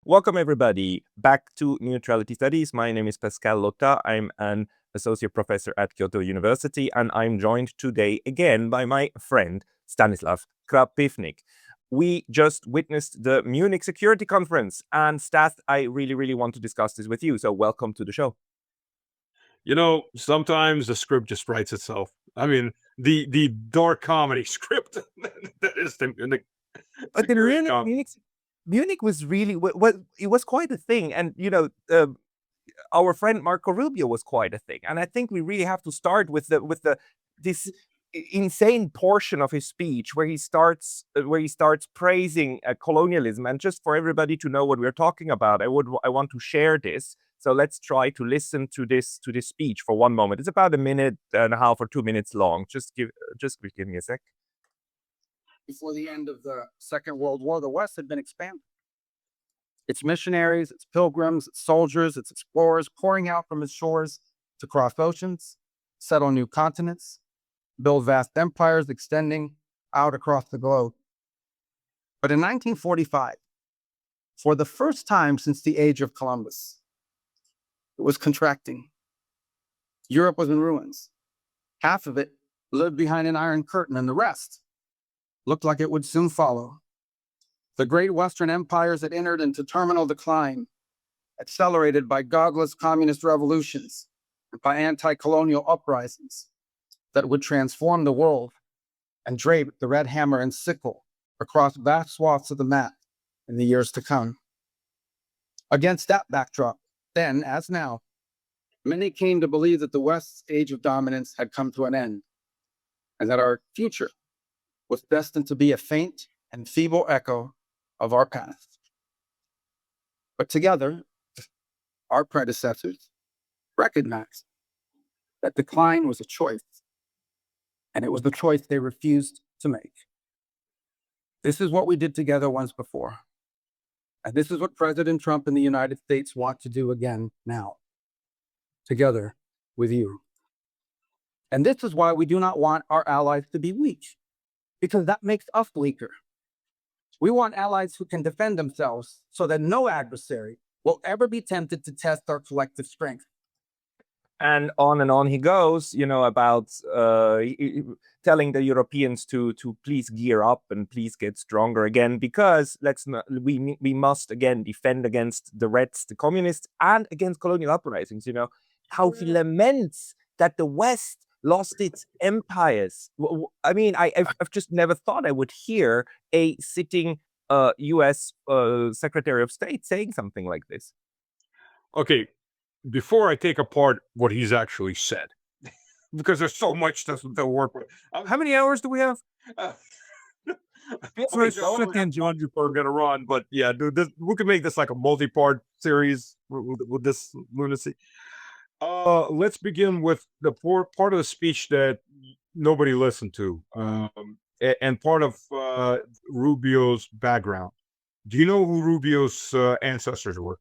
Welcome, everybody, back to Neutrality Studies. My name is Pascal Lotta. I'm an associate professor at Kyoto University, and I'm joined today again by my friend Stanislav Krapivnik. We just witnessed the Munich Security Conference, and Stas, I really want to discuss this with you. So, welcome to the show. You know, sometimes the script just writes itself. I mean, the dark comedy script that is the Munich But in Security Conference. Munich was really it was quite a thing, and our friend Marco Rubio was quite a thing, and I think we really have to start with this insane portion of his speech where he starts praising colonialism. And just for everybody to know what we're talking about, I want to share this. So let's try to listen to this speech for one moment. It's about a minute and a half or 2 minutes long. Just give me a sec. Before the end of the Second World War, the West had been expanded. Its missionaries, its pilgrims, its soldiers, its explorers pouring out from its shores to cross oceans, settle new continents, build vast empires extending out across the globe. But in 1945, for the first time since the age of Columbus, it was contracting. Europe was in ruins. Half of it lived behind an iron curtain, and the rest looked like it would soon follow. The great Western empires had entered into terminal decline, accelerated by godless communist revolutions and by anti-colonial uprisings that would transform the world and drape the red hammer and sickle across vast swaths of the map in the years to come. Against that backdrop, then as now, many came to believe that the West's age of dominance had come to an end, and that our future was destined to be a faint and feeble echo of our past. But together, our predecessors recognized that decline was a choice, and it was the choice they refused to make. This is what we did together once before, and this is what President Trump and the United States want to do again now, together with you. And this is why we do not want our allies to be weak, because that makes us weaker. We want allies who can defend themselves so that no adversary will ever be tempted to test our collective strength. And on he goes, about telling the Europeans to please gear up and please get stronger again, because we must again defend against the Reds, the communists, and against colonial uprisings. How he laments that the West lost its empires. I mean, I've just never thought I would hear a sitting U.S. Secretary of State saying something like this. Okay, before I take apart what he's actually said, because there's so much to work with. How many hours do we have? We're gonna run, but yeah, dude, we could make this like a multi-part series with this lunacy. Let's begin with the part of the speech that nobody listened to, and part of Rubio's background. Do you know who Rubio's ancestors were?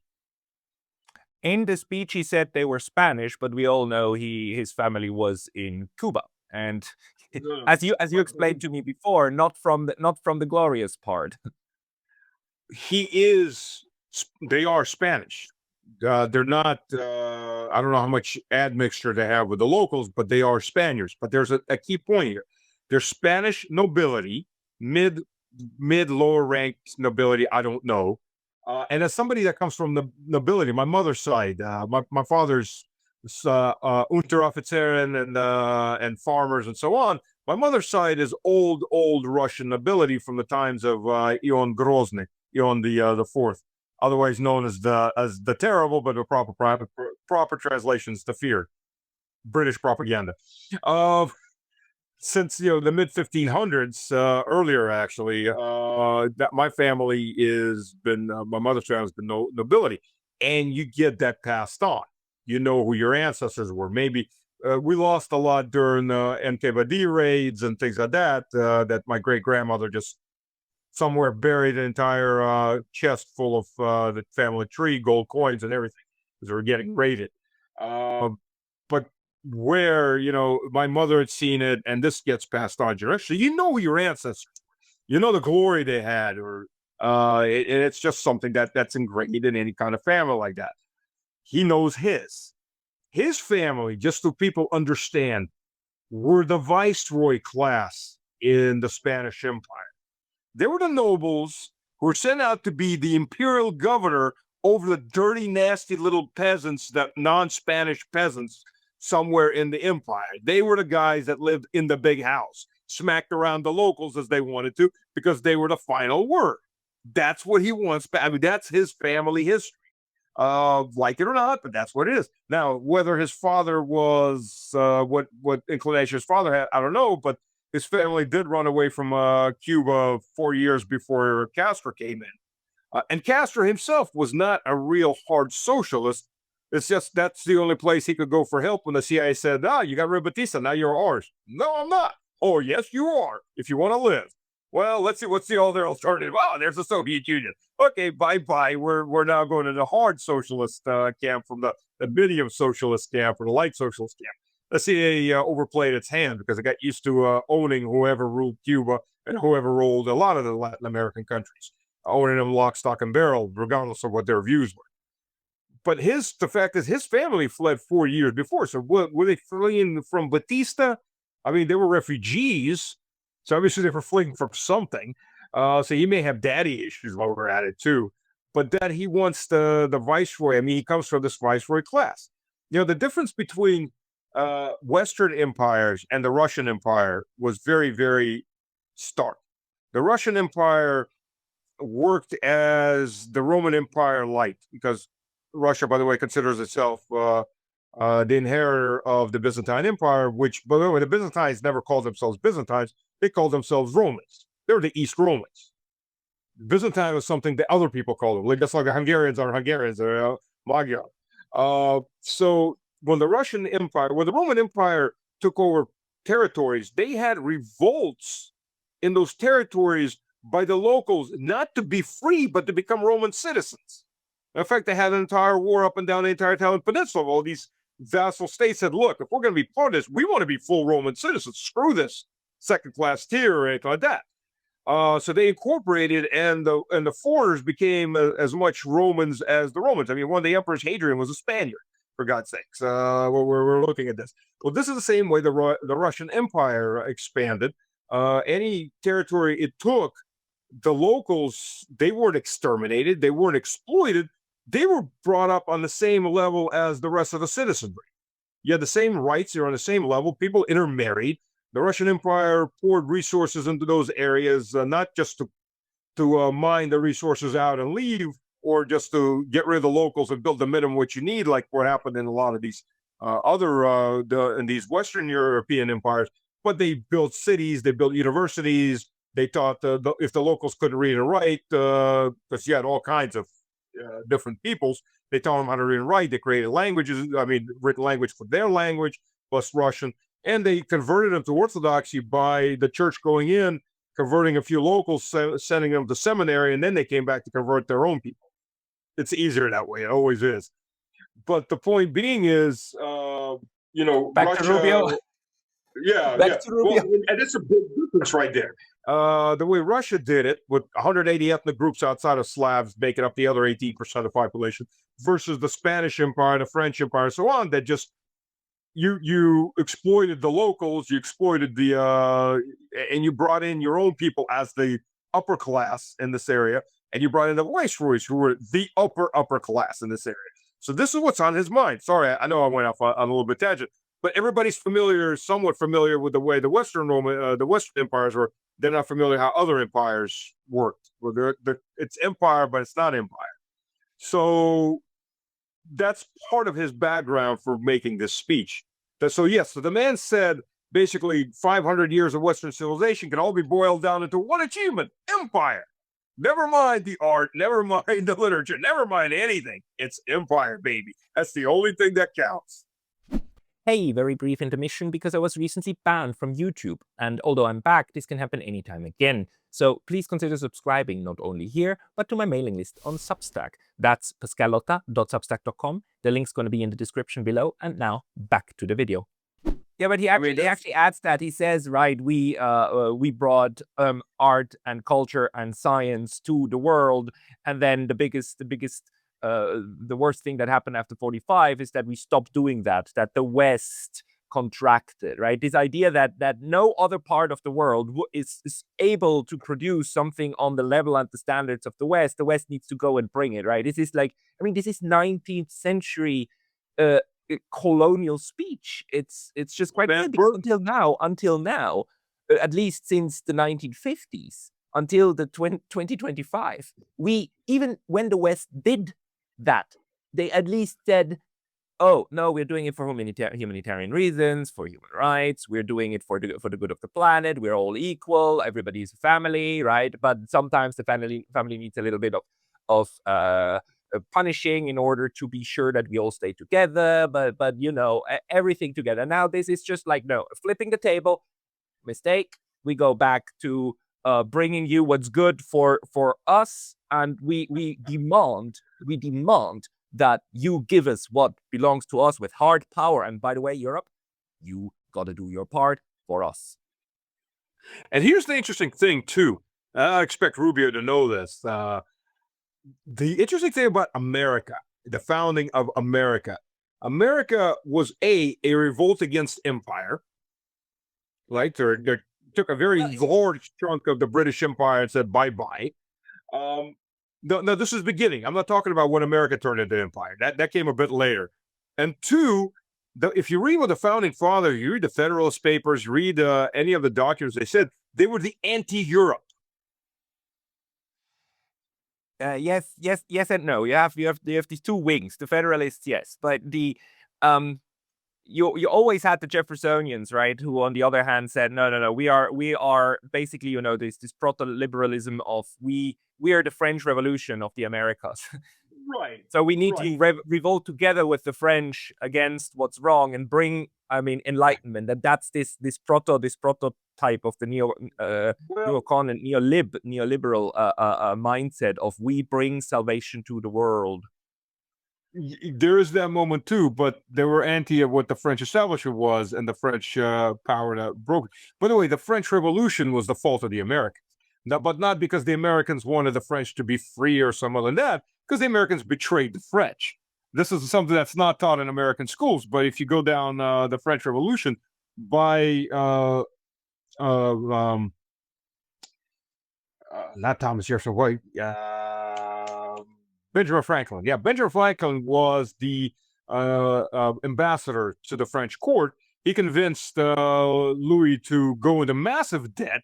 In the speech, he said they were Spanish, but we all know his family was in Cuba, and as you explained to me before, not from the glorious part. They are Spanish. They're not. I don't know how much admixture they have with the locals, but they are Spaniards. But there's a key point here. They're Spanish nobility, mid lower ranked nobility. I don't know. And as somebody that comes from the nobility, my mother's side, my father's Unteroffizieren and farmers and so on. My mother's side is old Russian nobility from the times of Ion Grozny, Ion the Fourth, otherwise known as the terrible, but the proper translations to fear, British propaganda. Since the mid 1500s, earlier actually, that my family is been my mother's family has been nobility, and you get that passed on. You know who your ancestors were. Maybe we lost a lot during NKVD raids and things like that. That my great grandmother just somewhere buried an entire chest full of the family tree, gold coins, and everything because they were getting raided. But where my mother had seen it, and this gets passed on generation. You know your ancestors, the glory they had, or And it's just something that's ingrained in any kind of family like that. He knows his family, just so people understand, were the viceroy class in the Spanish Empire. They were the nobles who were sent out to be the imperial governor over the dirty, nasty little peasants, that non-Spanish peasants somewhere in the empire. They were the guys that lived in the big house, smacked around the locals as they wanted to, because they were the final word. That's what he wants. I mean, that's his family history. Like it or not, but that's what it is. Now, whether his father was what inclination his father had, I don't know, but his family did run away from Cuba 4 years before Castro came in. And Castro himself was not a real hard socialist. It's just that's the only place he could go for help when the CIA said, you got rid of Batista, now you're ours. No, I'm not. Oh, yes, you are, if you want to live. Well, let's see, what's the other alternative? Oh, there's the Soviet Union. Okay, bye-bye. We're now going to the hard socialist camp from the medium socialist camp or the light socialist camp. The CIA overplayed its hand because it got used to owning whoever ruled Cuba and whoever ruled a lot of the Latin American countries, owning them lock, stock, and barrel, regardless of what their views were. But the fact is, his family fled 4 years before. So were they fleeing from Batista? I mean, they were refugees. So obviously they were fleeing from something. So he may have daddy issues while we're at it too. But that he wants the viceroy. I mean, he comes from this viceroy class. You know, the difference between Western empires and the Russian Empire was very, very stark. The Russian Empire worked as the Roman Empire light, because Russia, by the way, considers itself the inheritor of the Byzantine Empire, which, by the way, the Byzantines never called themselves Byzantines. They called themselves Romans. They were the East Romans. Byzantine was something that other people called them, just like the Hungarians are Hungarians or Magyar. So when the Roman Empire took over territories, they had revolts in those territories by the locals, not to be free, but to become Roman citizens. In fact, they had an entire war up and down the entire Italian peninsula. All these vassal states said, look, if we're going to be part of this, we want to be full Roman citizens. Screw this second-class tier or anything like that. So they incorporated, and the foreigners became as much Romans as the Romans. I mean, one of the emperors, Hadrian, was a Spaniard, for God's sakes. We're looking at this. Well, this is the same way the Russian Empire expanded. Any territory it took, the locals, they weren't exterminated, they weren't exploited, they were brought up on the same level as the rest of the citizenry. You had the same rights, you're on the same level, people intermarried. The Russian Empire poured resources into those areas, not just to mine the resources out and leave, or just to get rid of the locals and build the minimum what you need, like what happened in a lot of these in these Western European empires. But they built cities, they built universities. They taught if the locals couldn't read and write, because you had all kinds of different peoples, they taught them how to read and write. They created languages, written language for their language, plus Russian. And they converted them to Orthodoxy by the church going in, converting a few locals, sending them to seminary, and then they came back to convert their own people. It's easier that way. It always is. But the point being is, Back Russia, to Rubio. Yeah, Back to Rubio. Well, and it's a big difference right there. The way Russia did it, with 180 ethnic groups outside of Slavs making up the other 18% of the population, versus the Spanish Empire, the French Empire, and so on, that just you exploited the locals, you exploited and you brought in your own people as the upper class in this area, and you brought in the viceroys who were the upper class in this area. So this is what's on his mind. Sorry, I know I went off on a little bit tangent, but everybody's somewhat familiar with the way the Western empires were. They're not familiar how other empires worked. Well, it's empire, but it's not empire. So that's part of his background for making this speech. So the man said basically 500 years of Western civilization can all be boiled down into one achievement: empire. Never mind the art, never mind the literature, never mind anything. It's empire, baby. That's the only thing that counts. Hey, very brief intermission because I was recently banned from YouTube, and although I'm back, this can happen anytime again. So please consider subscribing not only here, but to my mailing list on Substack. That's pascalotta.substack.com. The link's going to be in the description below, and now back to the video. Yeah, but he that's- actually adds that. He says, right, we brought art and culture and science to the world, and then the worst thing that happened after 45 is that we stopped doing that. That the West contracted, right? This idea that no other part of the world is able to produce something on the level and the standards of the West. The West needs to go and bring it, right? This is like, I mean, this is 19th century colonial speech. It's just quite weird because until now, at least since the 1950s, until the 2025, we, even when the West did that, they at least said, oh no, we're doing it for humanitarian reasons, for human rights. We're doing it for the good of the planet. We're all equal. Everybody's a family, right? But sometimes the family needs a little bit of punishing in order to be sure that we all stay together. But everything together. Now this is just like, no, flipping the table. Mistake. We go back to bringing you what's good for us, and we demand that you give us what belongs to us with hard power. And by the way, Europe, you got to do your part for us. And here's the interesting thing too. I expect Rubio to know this. The interesting thing about America, the founding of America was a revolt against empire. Right? They took a very large chunk of the British Empire and said bye-bye. No, this is beginning. I'm not talking about when America turned into empire. That came a bit later. And two, if you read what the founding fathers, you read the Federalist Papers, you read any of the documents, they said they were the anti-Europe. Yes, and no. You have these two wings. The Federalists, yes, but the you always had the Jeffersonians, right? Who, on the other hand, said, no. We are basically, this proto-liberalism of we are the French Revolution of the Americas. Right. So we need to revolt together with the French against what's wrong and bring, enlightenment. And that's this prototype of the neocon and neoliberal mindset of we bring salvation to the world. There is that moment too, but they were anti of what the French establishment was and the French power that broke. By the way, the French Revolution was the fault of the Americans. But not because the Americans wanted the French to be free or some other than that, because the Americans betrayed the French. This is something that's not taught in American schools. But if you go down the French Revolution by not Thomas Jefferson White, Benjamin Franklin. Yeah, Benjamin Franklin was the ambassador to the French court. He convinced Louis to go into massive debt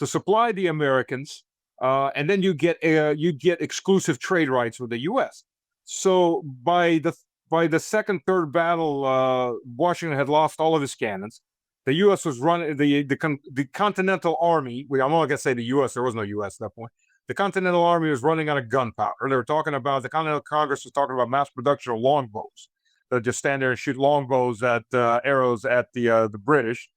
to supply the Americans, and then you get exclusive trade rights with the U.S. So by the second, third battle, Washington had lost all of his cannons. The U.S. was running the Continental Army. I'm not gonna say the U.S. There was no U.S. at that point. The Continental Army was running out of gunpowder. They were talking about the Continental Congress was talking about mass production of longbows. They'll just stand there and shoot longbows at arrows at the British.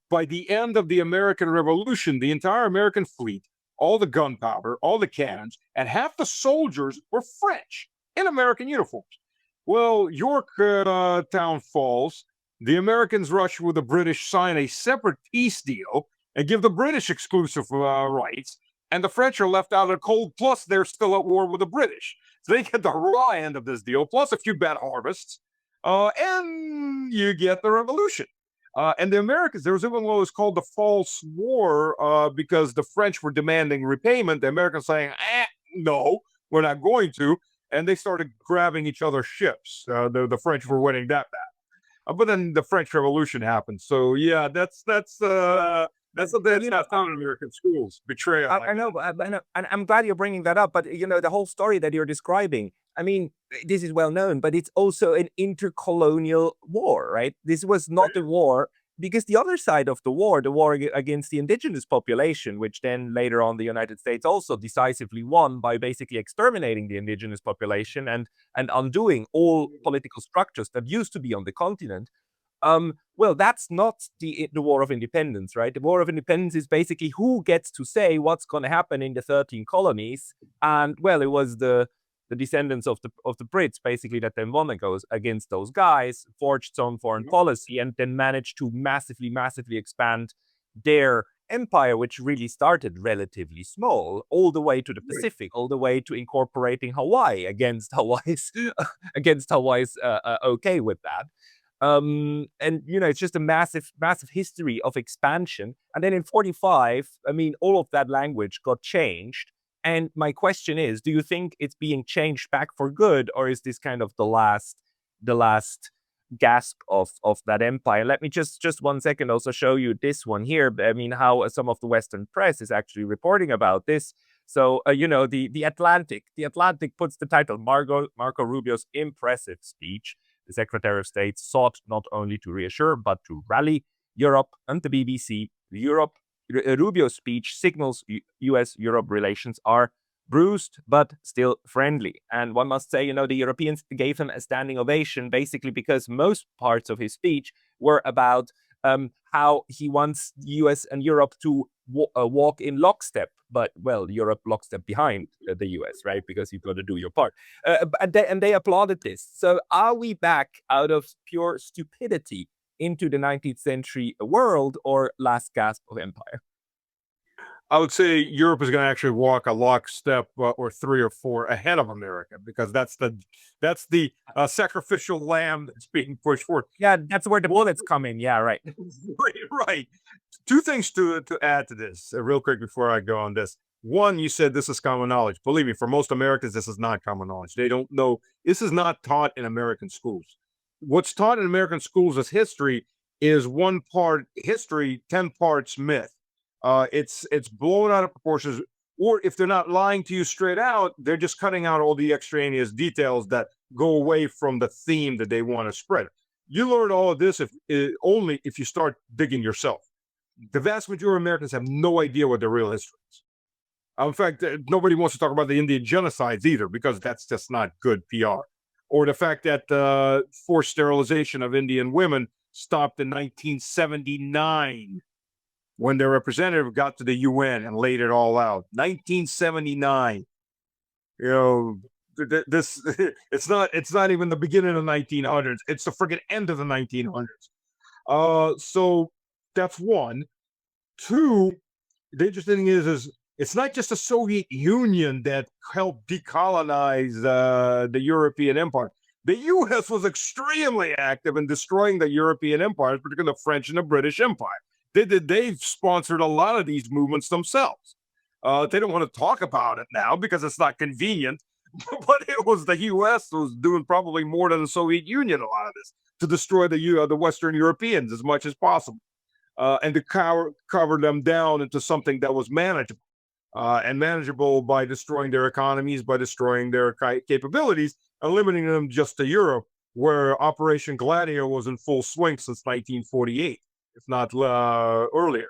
By the end of the American Revolution, the entire American fleet, all the gunpowder, all the cannons, and half the soldiers were French in American uniforms. Well, Yorktown falls. The Americans rush with the British, sign a separate peace deal, and give the British exclusive rights. And the French are left out of the cold, plus they're still at war with the British. So they get the raw end of this deal, plus a few bad harvests, and you get the revolution. And the Americans, there was even what was called the False War, because the French were demanding repayment. The Americans saying, no, we're not going to. And they started grabbing each other's ships. The French were winning that battle. But then the French Revolution happened. So yeah, that's not found in American schools. Betrayal. I know, and I'm glad you're bringing that up. But the whole story that you're describing, I mean, this is well known, but it's also an intercolonial war, right? This was not a war because the other side of the war against the indigenous population, which then later on the United States also decisively won by basically exterminating the indigenous population and undoing all political structures that used to be on the continent. Well, that's not the War of Independence, right? The War of Independence is basically who gets to say what's going to happen in the 13 colonies. And, well, it was the the descendants of the Brits, basically, that then won against those guys, forged its own foreign policy, and then managed to massively expand their empire, which really started relatively small, all the way to the Pacific, all the way to incorporating Hawaii against Hawaii's okay with that. And it's just a massive history of expansion. And then in 45, I mean, all of that language got changed. And my question is, do you think it's being changed back for good, or is this kind of the last gasp of that empire? Let me just 1 second also show you this one here. I mean, how some of the Western press is actually reporting about this. So, the Atlantic puts the title Marco Rubio's impressive speech. The Secretary of State sought not only to reassure, but to rally Europe, and the BBC. Rubio's speech signals US-Europe relations are bruised, but still friendly. And one must say, the Europeans gave him a standing ovation, basically because most parts of his speech were about how he wants US and Europe to walk in lockstep. But, well, Europe lockstep behind the US, right? Because you've got to do your part. And they applauded this. So are we back out of pure stupidity into the 19th century world, or last gasp of empire? I would say Europe is going to actually walk a lockstep or 3 or 4 ahead of America, because that's the sacrificial lamb that's being pushed forward. Yeah, that's where the bullets come in. Yeah, right. Right. 2 things to add to this real quick before I go on this. One, you said this is common knowledge. Believe me, for most Americans, this is not common knowledge. They don't know. This is not taught in American schools. What's taught in American schools as history is 1 part history, 10 parts myth. It's blown out of proportions, or if they're not lying to you straight out, they're just cutting out all the extraneous details that go away from the theme that they want to spread. You learn all of this only if you start digging yourself. The vast majority of Americans have no idea what the real history is. In fact, nobody wants to talk about the Indian genocides either, because that's just not good PR. Or the fact that forced sterilization of Indian women stopped in 1979. When their representative got to the UN and laid it all out. 1979. This it's not even the beginning of the 1900s. It's the friggin' end of the 1900s. So that's 1. 2, the interesting thing is it's not just the Soviet Union that helped decolonize the European empire. The US was extremely active in destroying the European empires, particularly the French and the British Empire. They've sponsored a lot of these movements themselves. They don't want to talk about it now because it's not convenient, but it was the U.S. was doing probably more than the Soviet Union a lot of this to destroy the Western Europeans as much as possible, and to cover them down into something that was manageable, and manageable by destroying their economies, by destroying their capabilities, and limiting them just to Europe, where Operation Gladio was in full swing since 1948. If not earlier.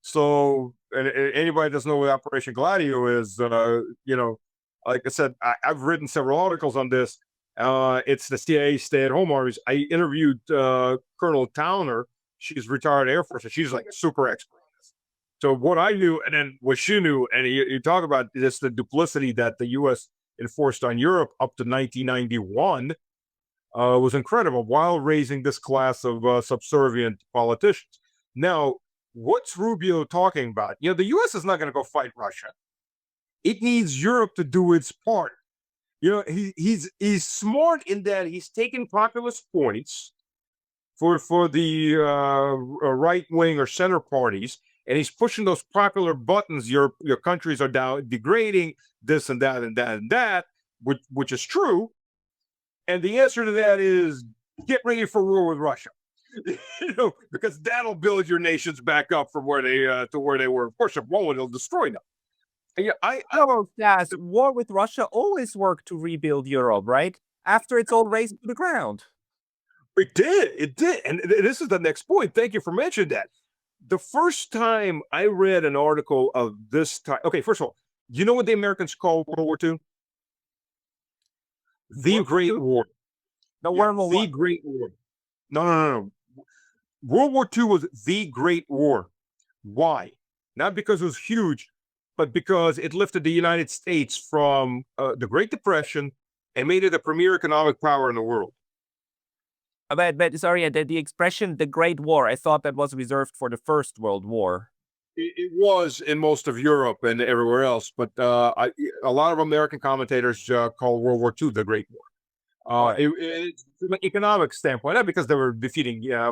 So, and anybody that doesn't know what Operation Gladio is, like I said, I've written several articles on this. It's the CIA stay-at-home armies. I interviewed Colonel Towner. She's retired Air Force, and she's like a super expert on this. So what I knew, and then what she knew, and you talk about this, the duplicity that the U.S. enforced on Europe up to 1991, was incredible, while raising this class of subservient politicians. Now, what's Rubio talking about? The U.S. is not going to go fight Russia. It needs Europe to do its part. He's smart in that he's taking populist points for the right wing or center parties, and he's pushing those popular buttons. Your countries are down, degrading this and that and that and that, which is true. And the answer to that is get ready for war with Russia, because that'll build your nations back up from where they to where they were. Of course, if won't, it'll destroy them. And War with Russia always worked to rebuild Europe, right? After it's all razed to the ground. It did. And this is the next point. Thank you for mentioning that. The first time I read an article of this type, okay, first of all, do you know what the Americans call World War II? The Great War. No, World War The Great War. No. World War II was the Great War. Why? Not because it was huge, but because it lifted the United States from the Great Depression and made it the premier economic power in the world. But sorry, the expression "the Great War," I thought that was reserved for the First World War. It was in most of Europe and everywhere else, but a lot of American commentators call World War II the Great War. It's from an economic standpoint, not because they were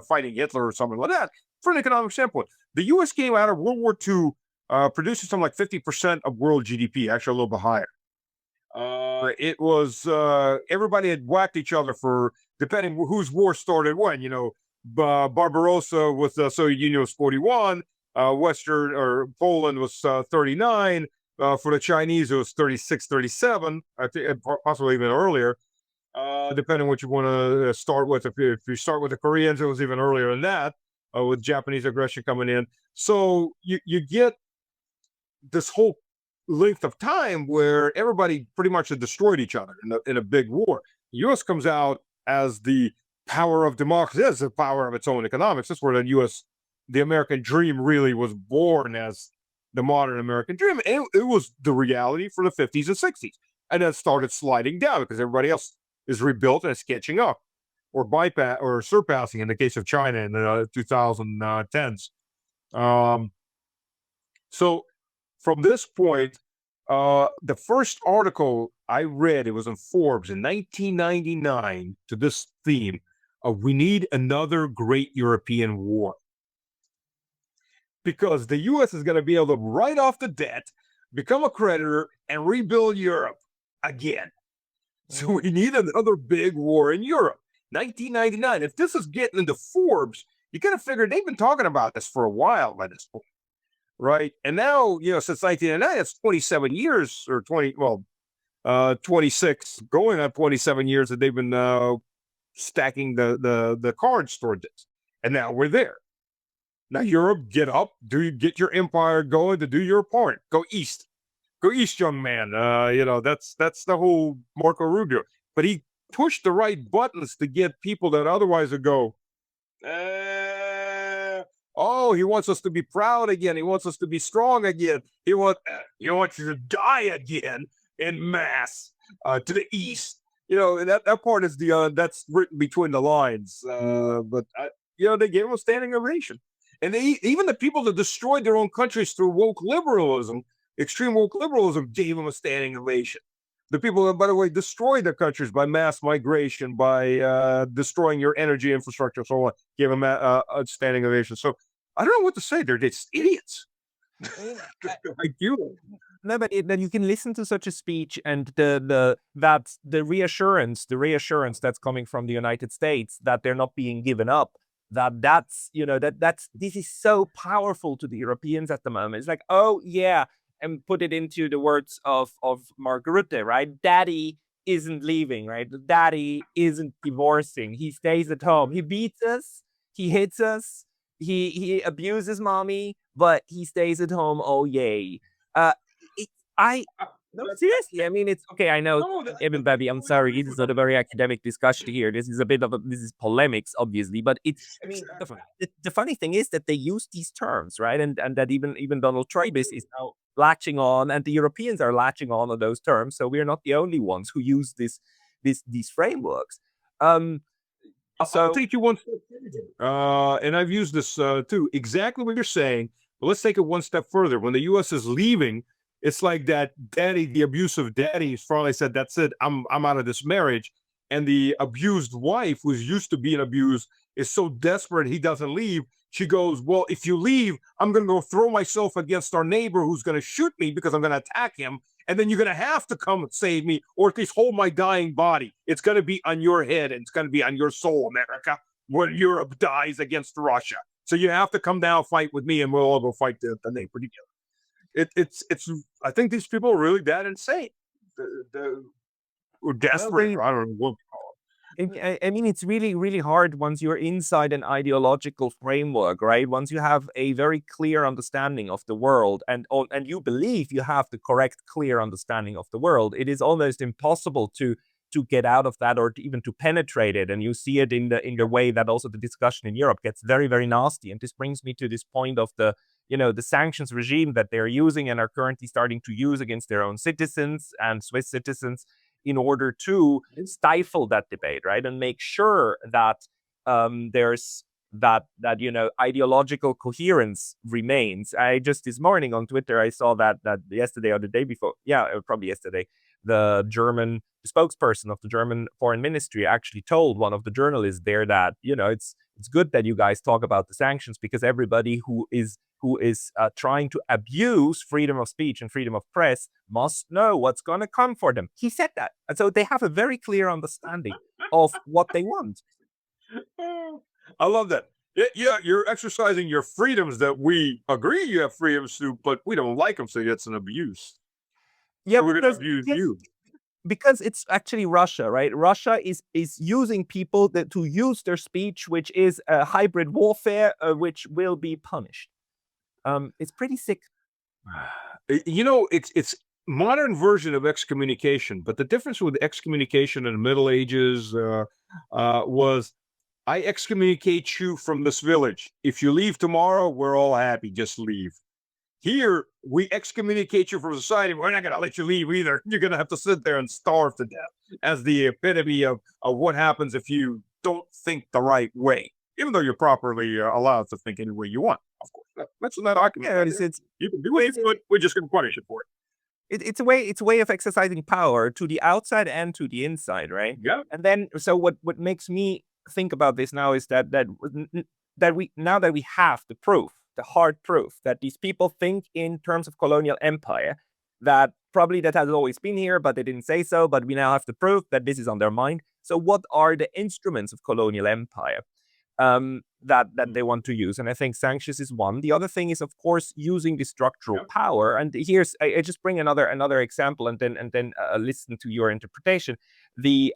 fighting Hitler or something like that. From an economic standpoint, the U.S. came out of World War II producing something like 50% of world GDP, actually a little bit higher. It was everybody had whacked each other for depending whose war started when. Barbarossa with the Soviet Union was 41, Western or Poland was 39. For the Chinese, it was 36, 37. I think possibly even earlier. Depending what you want to start with. If you start with the Koreans, it was even earlier than that, with Japanese aggression coming in. So you get this whole length of time where everybody pretty much had destroyed each other in a big war. The U.S. comes out as the power of democracy, as the power of its own economics. That's where the American dream really was born as the modern American dream. And it was the reality for the 50s and 60s. And then started sliding down because everybody else is rebuilt and it's catching up or bypass or surpassing in the case of China in the 2010s. So from this point, the first article I read, it was in Forbes in 1999 to this theme of we need another great European war. Because the U.S. is going to be able to write off the debt, become a creditor, and rebuild Europe again. So we need another big war in Europe. 1999. If this is getting into Forbes, you kind of figure they've been talking about this for a while by this point, right? And now, since 1999, it's 27 years or 26, going on 27 years that they've been stacking the cards toward this. And now we're there. Now Europe, get up, get your empire going to do your part. Go east. Go east, young man. That's the whole Marco Rubio. But he pushed the right buttons to get people that otherwise would go, he wants us to be proud again. He wants us to be strong again. He wants you to die again en masse to the east. That part is that's written between the lines. But they gave him a standing ovation. And even the people that destroyed their own countries through woke liberalism, extreme woke liberalism, gave them a standing ovation. The people that, by the way, destroyed their countries by mass migration, by destroying your energy infrastructure, and so on, gave them a standing ovation. So I don't know what to say. They're just idiots. Like you. No, but then you can listen to such a speech and the reassurance that's coming from the United States that they're not being given up. This is so powerful to the Europeans at the moment. It's like, oh yeah, and put it into the words of Mark Rutte, right? Daddy isn't leaving, right? Daddy isn't divorcing. He stays at home. He beats us. He hits us. He abuses mommy, but he stays at home. Oh yay! No, seriously. I mean, it's okay. I know, Ibn Babi. I'm sorry. This is not a very academic discussion here. This is this is polemics, obviously. But the funny thing is that they use these terms, right? And that even Donald Trump is now latching on, and the Europeans are latching on those terms. So we're not the only ones who use these frameworks. I'll take you one step further. And I've used this too. Exactly what you're saying. But let's take it one step further. When the U.S. is leaving, it's like that daddy, the abusive daddy, finally said, "That's it. I'm out of this marriage." And the abused wife, who's used to being abused, is so desperate he doesn't leave. She goes, "Well, if you leave, I'm going to go throw myself against our neighbor who's going to shoot me because I'm going to attack him. And then you're going to have to come and save me, or at least hold my dying body. It's going to be on your head, and it's going to be on your soul, America, when Europe dies against Russia. So you have to come down, fight with me, and we'll all go fight the neighbor together." It's. I think these people are really that insane. Or desperate. I don't know what to call it. I mean, it's really, really hard once you're inside an ideological framework, right? Once you have a very clear understanding of the world and you believe you have the correct, clear understanding of the world, it is almost impossible to get out of that or even to penetrate it. And you see it in the way that also the discussion in Europe gets very, very nasty. And this brings me to this point of the the sanctions regime that they're using and are currently starting to use against their own citizens and Swiss citizens in order to stifle that debate, right? And make sure that there's that ideological coherence remains. I just this morning on Twitter, I saw that yesterday or the day before, probably yesterday, the spokesperson of the German foreign ministry actually told one of the journalists there that, it's good that you guys talk about the sanctions, because everybody who is trying to abuse freedom of speech and freedom of press must know what's going to come for them. He said that. And so they have a very clear understanding of what they want. I love that. Yeah, you're exercising your freedoms that we agree you have freedoms to, but we don't like them, so it's an abuse. Yeah, so we're going to abuse you. Because it's actually Russia, right? Russia is using people to use their speech, which is a hybrid warfare, which will be punished. It's pretty sick. It's modern version of excommunication, but the difference with excommunication in the Middle Ages was, I excommunicate you from this village. If you leave tomorrow, we're all happy. Just leave. Here, we excommunicate you from society. We're not going to let you leave either. You're going to have to sit there and starve to death, as the epitome of what happens if you don't think the right way, even though you're properly allowed to think any way you want. Of course, that's not argument. Yeah, you can do it, but we're just going to punish you for it. It's a way of exercising power to the outside and to the inside, right? Yeah. And then, so what makes me think about this now is that we have the proof, the hard proof that these people think in terms of colonial empire, that probably that has always been here, but they didn't say so. But we now have the proof that this is on their mind. So what are the instruments of colonial empire that they want to use? And I think sanctions is one. The other thing is, of course, using the structural power. And here's I just bring another example, and then listen to your interpretation. The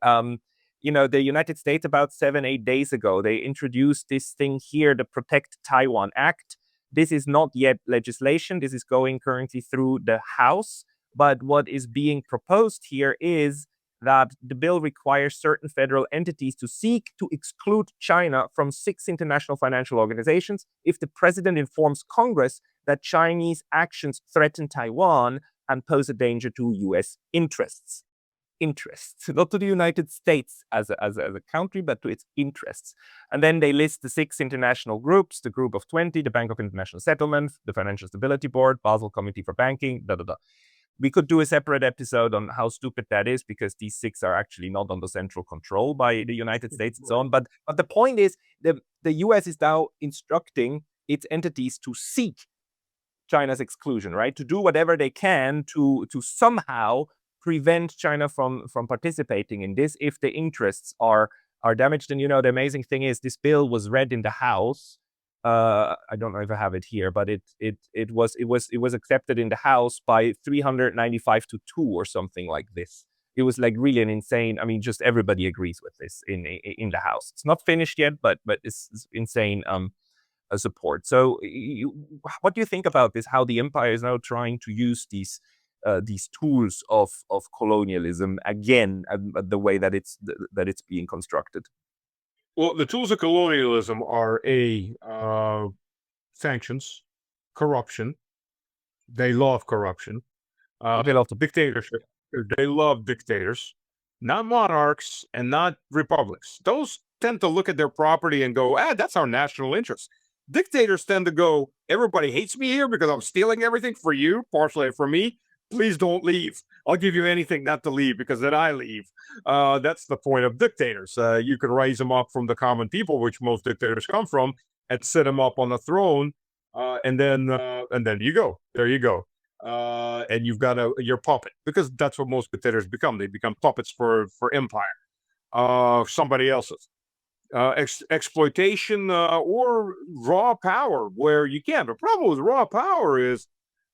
United States, about 7-8 days ago, they introduced this thing here, the Protect Taiwan Act. This is not yet legislation. This is going currently through the House. But what is being proposed here is that the bill requires certain federal entities to seek to exclude China from 6 international financial organizations if the president informs Congress that Chinese actions threaten Taiwan and pose a danger to U.S. interests, not to the United States as a country, but to its interests. And then they list the 6 international groups: the Group of 20, the Bank of International Settlements, the Financial Stability Board, Basel Committee for Banking, We could do a separate episode on how stupid that is, because these 6 are actually not under central control by the United States and so on. But the point is, the US is now instructing its entities to seek China's exclusion, right? To do whatever they can to somehow prevent China from participating in this if the interests are damaged. And the amazing thing is, this bill was read in the House. I don't know if I have it here, but it was accepted in the House by 395 to 2 or something like this. It was like really an insane. I mean, just everybody agrees with this in the House. It's not finished yet, but it's insane support. So, what do you think about this? How the empire is now trying to use these tools of colonialism again, the way that it's being constructed? Well, the tools of colonialism are sanctions, corruption. They love corruption. They love dictatorship. They love dictators, not monarchs and not republics. Those tend to look at their property and go, that's our national interest. Dictators tend to go, everybody hates me here because I'm stealing everything for you, partially for me. Please don't leave. I'll give you anything not to leave, because then I leave. That's the point of dictators. You can raise them up from the common people, which most dictators come from, and set them up on the throne, and then you go. There you go. And you've got your puppet, because that's what most dictators become. They become puppets for empire, somebody else's. Exploitation or raw power, where you can. The problem with raw power is,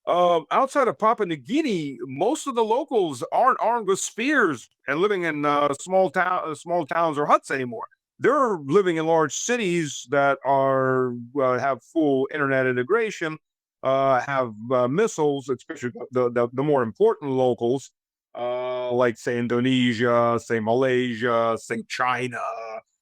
outside of Papua New Guinea, most of the locals aren't armed with spears and living in small towns or huts anymore. They're living in large cities that have full internet integration, have missiles, especially the more important locals, like say Indonesia, say Malaysia, say China,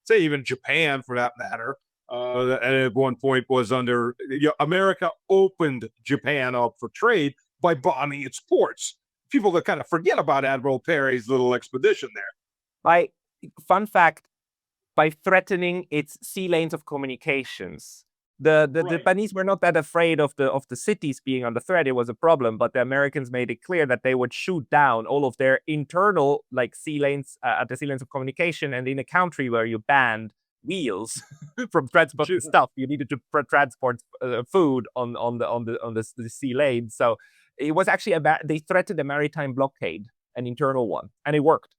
say even Japan for that matter. and at one point was under America opened Japan up for trade by bombing its ports. People that kind of forget about Admiral Perry's little expedition there. By fun fact, by threatening its sea lanes of communications. The Japanese were not that afraid of the cities being under threat. It was a problem, but the Americans made it clear that they would shoot down all of their internal sea lanes at the sea lanes of communication. And in a country where you banned wheels from transporting stuff, you needed to transport food on the sea lane. So it was actually they threatened a maritime blockade, an internal one, and it worked.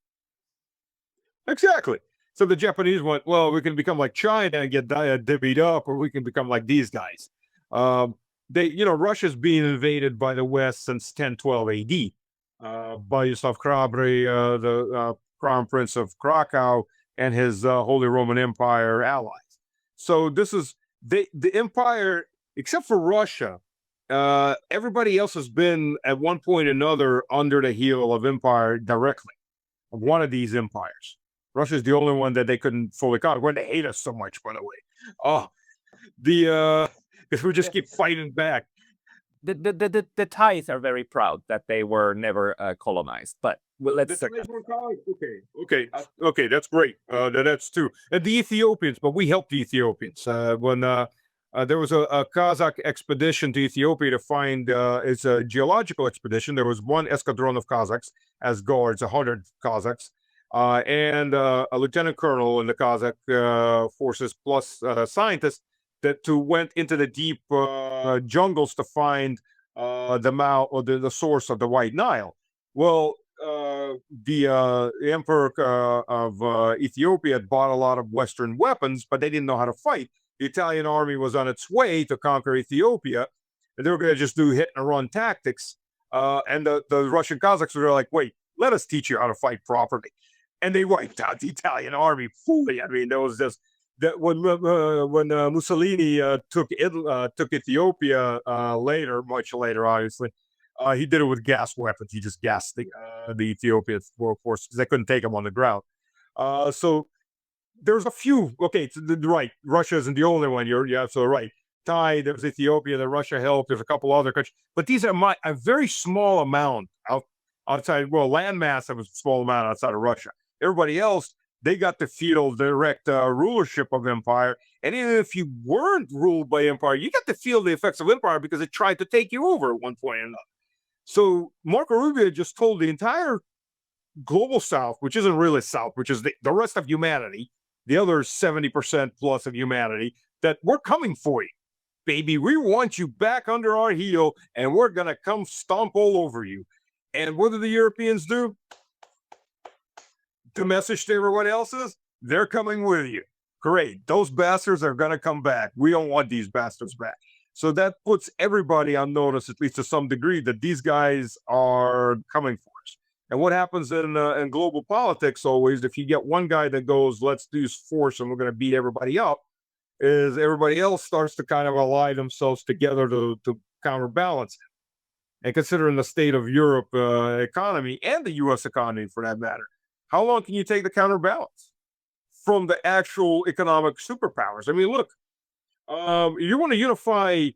Exactly. So the Japanese went, well, we can become like China and get divvied up, or we can become like these guys. Russia's being invaded by the West since 1012 AD. Stanislav Krapivnik, the Crown Prince of Krakow, and his Holy Roman Empire allies. So this is the empire, except for Russia. Everybody else has been at one point or another under the heel of empire directly, of one of these empires. Russia's the only one that they couldn't fully conquer. When they hate us so much, by the way. Oh, because we just keep fighting back. The Thais are very proud that they were never colonized. But let's. Okay, that's great. That's true. And the Ethiopians, but we helped the Ethiopians when there was a Kazakh expedition to Ethiopia to find. It's a geological expedition. There was one escadron of Kazakhs as guards, 100 Kazakhs. And a lieutenant colonel in the Kazakh forces plus scientists that went into the deep jungles to find the mouth or the source of the White Nile. Well, the emperor of Ethiopia had bought a lot of Western weapons, but they didn't know how to fight. The Italian army was on its way to conquer Ethiopia, and they were going to just do hit and run tactics. And the Russian Kazakhs were like, wait, let us teach you how to fight properly. And they wiped out the Italian army fully. I mean, there was just that when Mussolini took Ethiopia later, much later, obviously, he did it with gas weapons. He just gassed the Ethiopian force because they couldn't take them on the ground. So there's a few. Okay, right. Russia isn't the only one. You're absolutely right. Thai, there's Ethiopia that Russia helped. There's a couple other countries, but these are a very small amount outside. Well, landmass of a small amount outside of Russia. Everybody else, they got to feel direct rulership of empire. And even if you weren't ruled by empire, you got to feel the effects of empire because it tried to take you over at one point or another. So Marco Rubio just told the entire global South, which isn't really South, which is the rest of humanity, the other 70% plus of humanity, that we're coming for you, baby. We want you back under our heel, and we're going to come stomp all over you. And what do the Europeans do? The message to everyone else is, they're coming with you. Great. Those bastards are going to come back. We don't want these bastards back. So that puts everybody on notice, at least to some degree, that these guys are coming for us. And what happens in global politics always, if you get one guy that goes, let's use force and we're going to beat everybody up, is everybody else starts to kind of ally themselves together to counterbalance it. And considering the state of Europe economy and the U.S. economy for that matter, how long can you take the counterbalance from the actual economic superpowers? I mean, look, you want to unify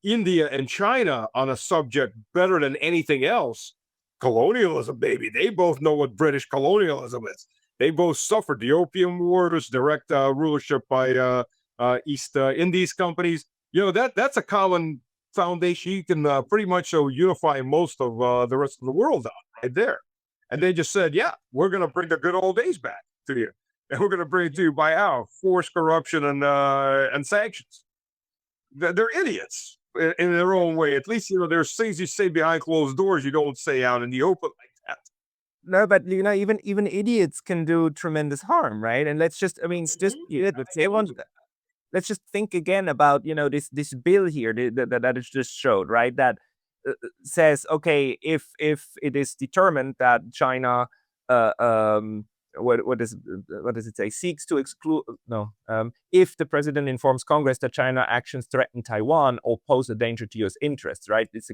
India and China on a subject better than anything else. Colonialism, baby. They both know what British colonialism is. They both suffered the Opium Wars, direct rulership by East Indies companies. That's a common foundation you can pretty much unify most of the rest of the world on right there. And they just said, yeah, we're going to bring the good old days back to you. And we're going to bring it to you by force, corruption, and sanctions. They're idiots in their own way. At least, there's things you say behind closed doors you don't say out in the open like that. No, but even idiots can do tremendous harm, right? And let's just think again about this bill here that is just showed, right? That says, okay, if it is determined that China, what does it say? Seeks to exclude if the president informs Congress that China actions threaten Taiwan or pose a danger to U.S. interests, right? It's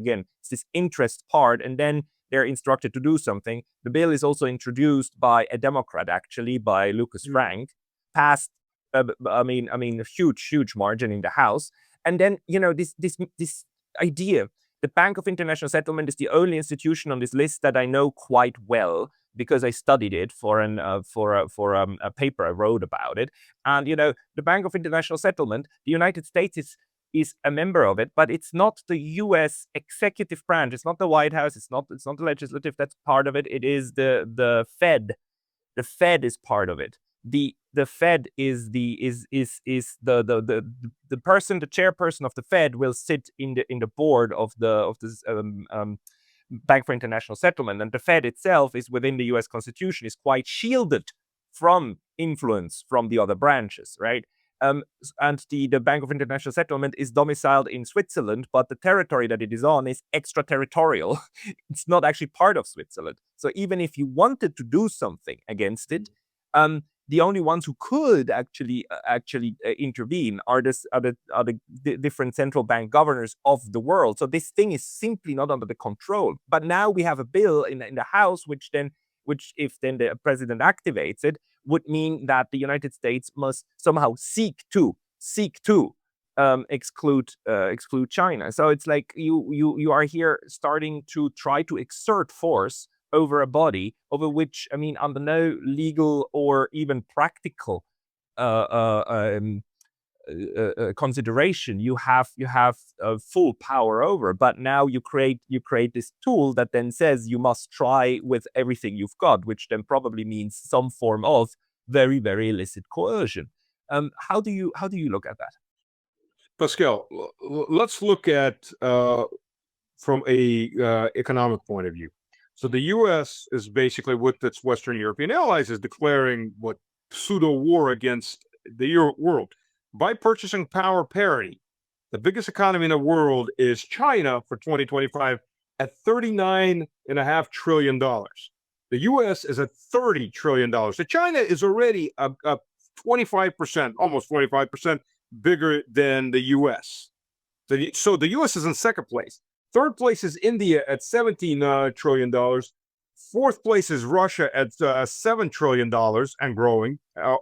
this interest part, and then they're instructed to do something. The bill is also introduced by a Democrat, actually, by Lucas Frank, passed a huge margin in the House. And then, this idea, the Bank of International Settlement is the only institution on this list that I know quite well, because I studied it for a paper I wrote about it. And the Bank of International Settlement, the United States is a member of it, but it's not the U.S. executive branch. It's not the White House. It's not the legislative. That's part of it. It is the Fed. The Fed is part of it. The Fed is the person, the chairperson of the Fed will sit in the board of this Bank for International Settlement, and the Fed itself is within the U.S. Constitution, is quite shielded from influence from the other branches, right? And the Bank of International Settlement is domiciled in Switzerland, but the territory that it is on is extraterritorial. It's not actually part of Switzerland. So even if you wanted to do something against it, the only ones who could actually intervene are the different central bank governors of the world. So this thing is simply not under the control. But now we have a bill in the House, which if then the president activates it, would mean that the United States must somehow seek to exclude China. So it's like you are here starting to try to exert force over a body over which, under no legal or even practical consideration you have full power over. But now you create this tool that then says you must try with everything you've got, which then probably means some form of very, very illicit coercion. How do you look at that? Pascal, let's look at from a economic point of view. So the U.S. is basically, with its Western European allies, is declaring what pseudo war against the world by purchasing power parity. The biggest economy in the world is China for 2025 at $39.5 trillion. The U.S. is at $30 trillion. So China is already a 25%, almost 25% bigger than the U.S. So the U.S. is in second place. Third place is India at $17 trillion. Fourth place is Russia at $7 trillion and growing.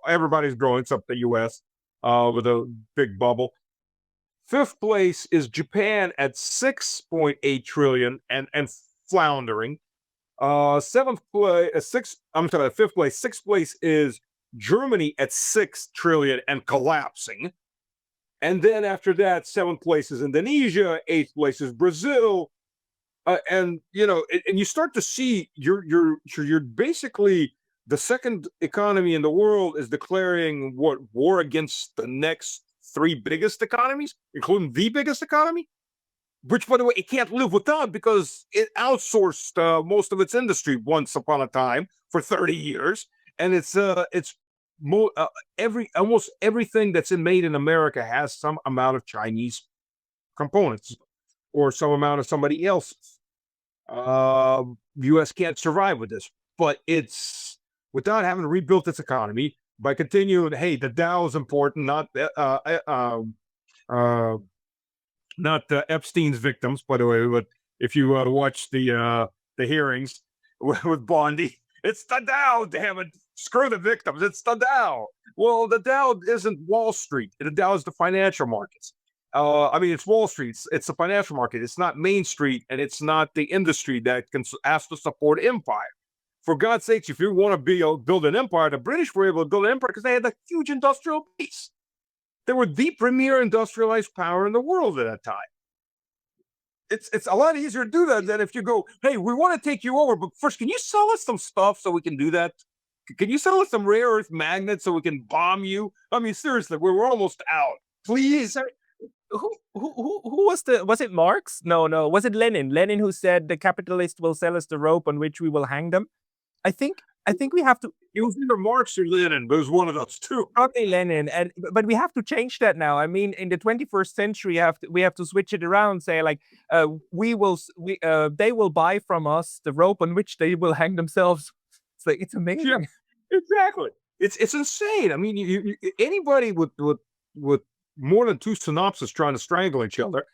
Everybody's growing except the U.S. With a big bubble. Fifth place is Japan at 6.8 trillion and floundering. Fifth place. Sixth place is Germany at 6 trillion and collapsing. And then after that, seventh place is Indonesia, eighth place is Brazil, and you start to see you're basically the second economy in the world is declaring war against the next three biggest economies, including the biggest economy, which, by the way, it can't live without because it outsourced most of its industry once upon a time for 30 years, and almost everything that's made in America has some amount of Chinese components or some amount of somebody else's. U.S. can't survive with this, but it's without having rebuilt its economy by continuing. Hey, the Dow is important, not Epstein's victims, by the way. But if you watch the hearings with Bondi, it's the Dow, damn it. Screw the victims. It's the Dow. Well, the Dow isn't Wall Street. The Dow is the financial markets. It's Wall Street. It's the financial market. It's not Main Street, and it's not the industry that has to support empire. For God's sakes, if you want to build an empire, the British were able to build an empire because they had a huge industrial base. They were the premier industrialized power in the world at that time. It's a lot easier to do that than if you go, hey, we want to take you over, but first, can you sell us some stuff so we can do that? Can you sell us some rare earth magnets so we can bomb you? Seriously, we're almost out. Please. Sorry, who was it Marx? No, was it Lenin? Lenin who said the capitalist will sell us the rope on which we will hang them? I think we have to. It was either Marx or Lenin, but it was one of those two. Probably Lenin, but we have to change that now. In the 21st century, we have to switch it around. Say like, they will buy from us the rope on which they will hang themselves. It's like, it's amazing. Yeah, exactly. It's insane. Anybody with more than two synopses trying to strangle each other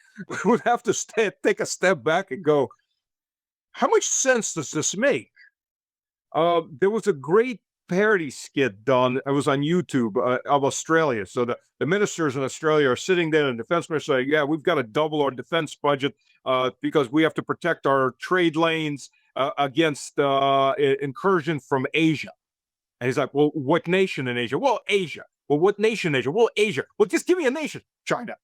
would have to take a step back and go, how much sense does this make? There was a great parody skit done. It was on YouTube of Australia. So the ministers in Australia are sitting there, and the defense minister saying, "Yeah, we've got to double our defense budget because we have to protect our trade lanes against incursion from Asia." And he's like, "Well, what nation in Asia?" "Well, Asia." "Well, what nation in Asia?" "Well, Asia." "Well, just give me a nation." "China."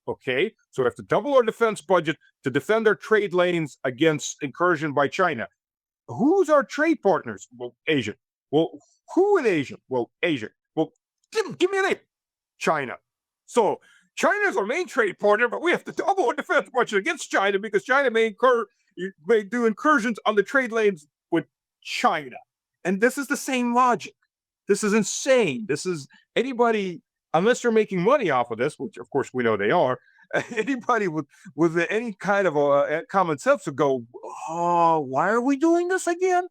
"Okay, so we have to double our defense budget to defend our trade lanes against incursion by China. Who's our trade partners?" "Well, Asia." "Well, who in Asia?" "Well, Asia." "Well, give me a name." "China." "So China is our main trade partner, but we have to double our defense budget against China because China may do incursions on the trade lanes with China." And this is the same logic. This is insane. This is anybody, unless they're making money off of this, which of course we know they are. Anybody with any kind of common sense would go, "Oh, why are we doing this again?"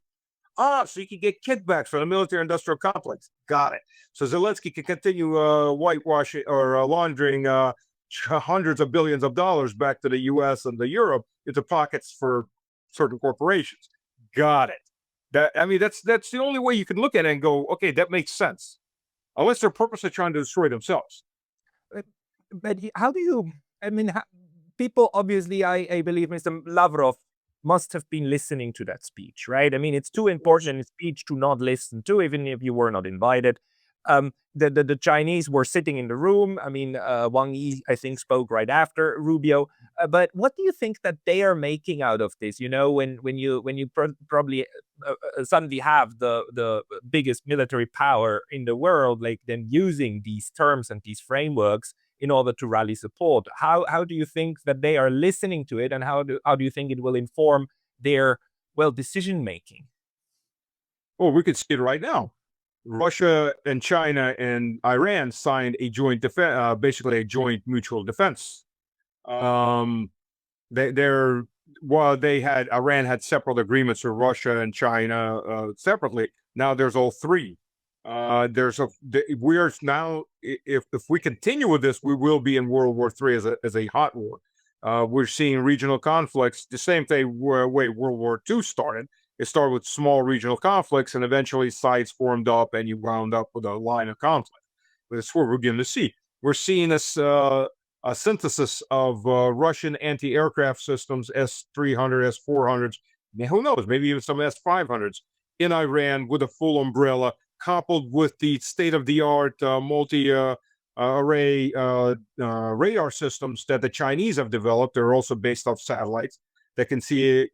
So you can get kickbacks from the military-industrial complex. Got it. So Zelensky can continue whitewashing or laundering hundreds of billions of dollars back to the U.S. and the Europe into pockets for certain corporations. Got it. That's the only way you can look at it and go, okay, that makes sense. Unless they're purposely trying to destroy themselves. But how do you? I mean, people obviously, I believe, Mr. Lavrov must have been listening to that speech, right? I mean, it's too important a speech to not listen to, even if you were not invited. The Chinese were sitting in the room. I mean, Wang Yi, I think, spoke right after Rubio. But what do you think that they are making out of this? You know, when you probably suddenly have the biggest military power in the world, like then using these terms and these frameworks in order to rally support. How do you think that they are listening to it, and how do you think it will inform their decision making? Oh, we could see it right now. Russia and China and Iran signed a joint defense, basically a joint mutual defense. Iran had separate agreements with Russia and China separately. Now there's all three. We are now, if we continue with this, we will be in World War III as a hot war. We're seeing regional conflicts, the same thing where World War II started. It started with small regional conflicts, and eventually sides formed up, and you wound up with a line of conflict. That's what we're going to see. We're seeing this a synthesis of Russian anti-aircraft systems, S-300, S-400s. Who knows? Maybe even some S-500s in Iran with a full umbrella, coupled with the state-of-the-art multi-array radar systems that the Chinese have developed. They're also based off satellites that can see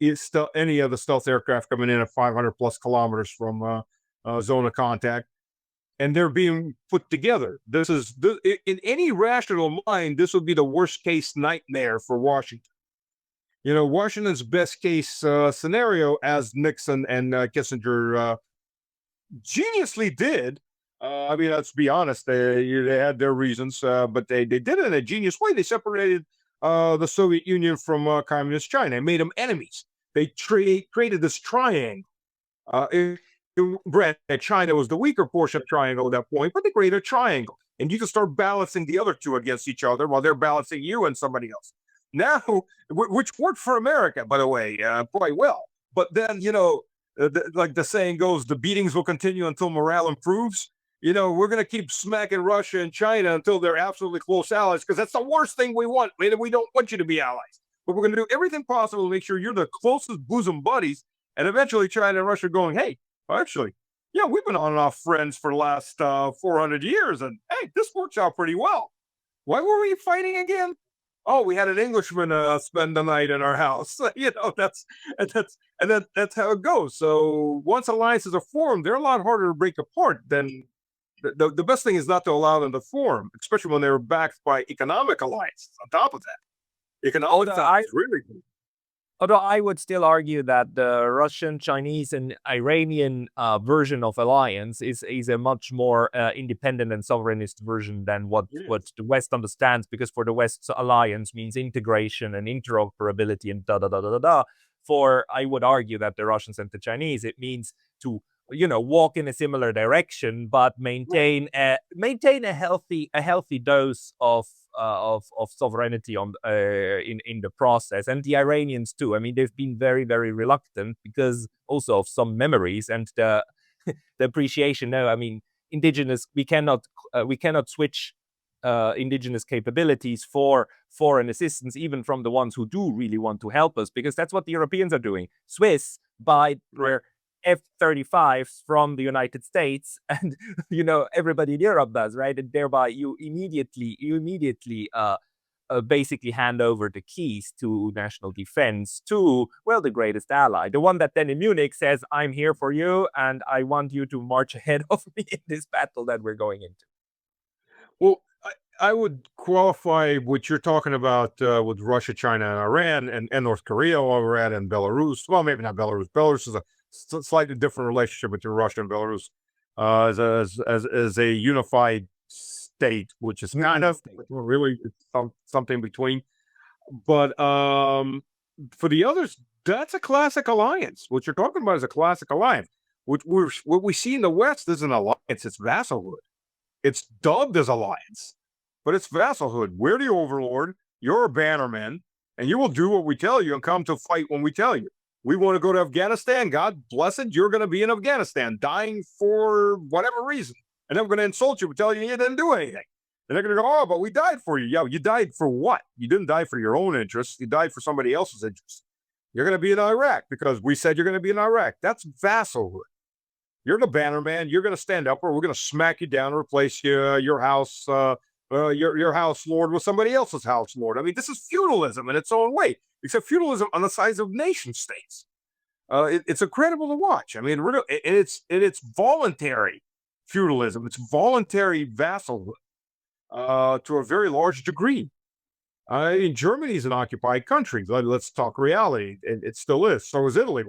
any of the stealth aircraft coming in at 500 plus kilometers from zone of contact. And they're being put together. In any rational mind, this would be the worst case nightmare for Washington. You know, Washington's best case scenario, as Nixon and Kissinger geniusly did. Let's be honest, they had their reasons, but they did it in a genius way. They separated the Soviet Union from communist China and made them enemies. They created this triangle. China was the weaker portion of the triangle at that point, but they created a triangle. And you can start balancing the other two against each other while they're balancing you and somebody else. Now, which worked for America, by the way, quite well. But then, like the saying goes, the beatings will continue until morale improves. We're going to keep smacking Russia and China until they're absolutely close allies, because that's the worst thing we want. We don't want you to be allies. But we're going to do everything possible to make sure you're the closest bosom buddies. And eventually China and Russia going, hey, actually, yeah, we've been on and off friends for the last 400 years. And hey, this works out pretty well. Why were we fighting again? Oh, we had an Englishman spend the night in our house. That's how it goes. So once alliances are formed, they're a lot harder to break apart than the best thing is not to allow them to form, especially when they're backed by economic alliances. On top of that, economic is really good. Although I would still argue that the Russian, Chinese, and Iranian version of alliance is a much more independent and sovereignist version than what the West understands, because for the West, alliance means integration and interoperability and da-da-da-da-da. For, I would argue that the Russians and the Chinese, it means to walk in a similar direction, but maintain a healthy dose of sovereignty in the process. And the Iranians too. I mean, they've been very, very reluctant because also of some memories, and the appreciation. No, I mean, indigenous. We cannot switch indigenous capabilities for foreign assistance, even from the ones who do really want to help us, because that's what the Europeans are doing. Swiss buy their F-35s from the United States, and everybody in Europe does, right? And thereby you immediately basically hand over the keys to national defense to, well, the greatest ally, the one that then in Munich says, I'm here for you and I want you to march ahead of me in this battle that we're going into. Well, I would qualify what you're talking about with Russia, China, and Iran, and North Korea, Iran, and Belarus. Well, maybe not Belarus. Belarus is a slightly different relationship between Russia and Belarus as a unified state, which is kind of really something between. But for the others, that's a classic alliance. What you're talking about is a classic alliance. What we see in the West is an alliance. It's vassalhood. It's dubbed as alliance, but it's vassalhood. We're the overlord. You're a bannerman, and you will do what we tell you and come to fight when we tell you. We want to go to Afghanistan. God bless it. You're going to be in Afghanistan, dying for whatever reason. And then we're going to insult you and tell you you didn't do anything. And they're going to go, oh, but we died for you. Yeah, you died for what? You didn't die for your own interests. You died for somebody else's interests. You're going to be in Iraq because we said you're going to be in Iraq. That's vassalhood. You're the bannerman. You're going to stand up, or we're going to smack you down and replace your house lord with somebody else's house lord. I mean, this is feudalism in its own way, except feudalism on the size of nation states. It's incredible to watch. I mean, it's voluntary feudalism. It's voluntary vassalhood to a very large degree. Germany is an occupied country. Let's talk reality. It still is. So is Italy.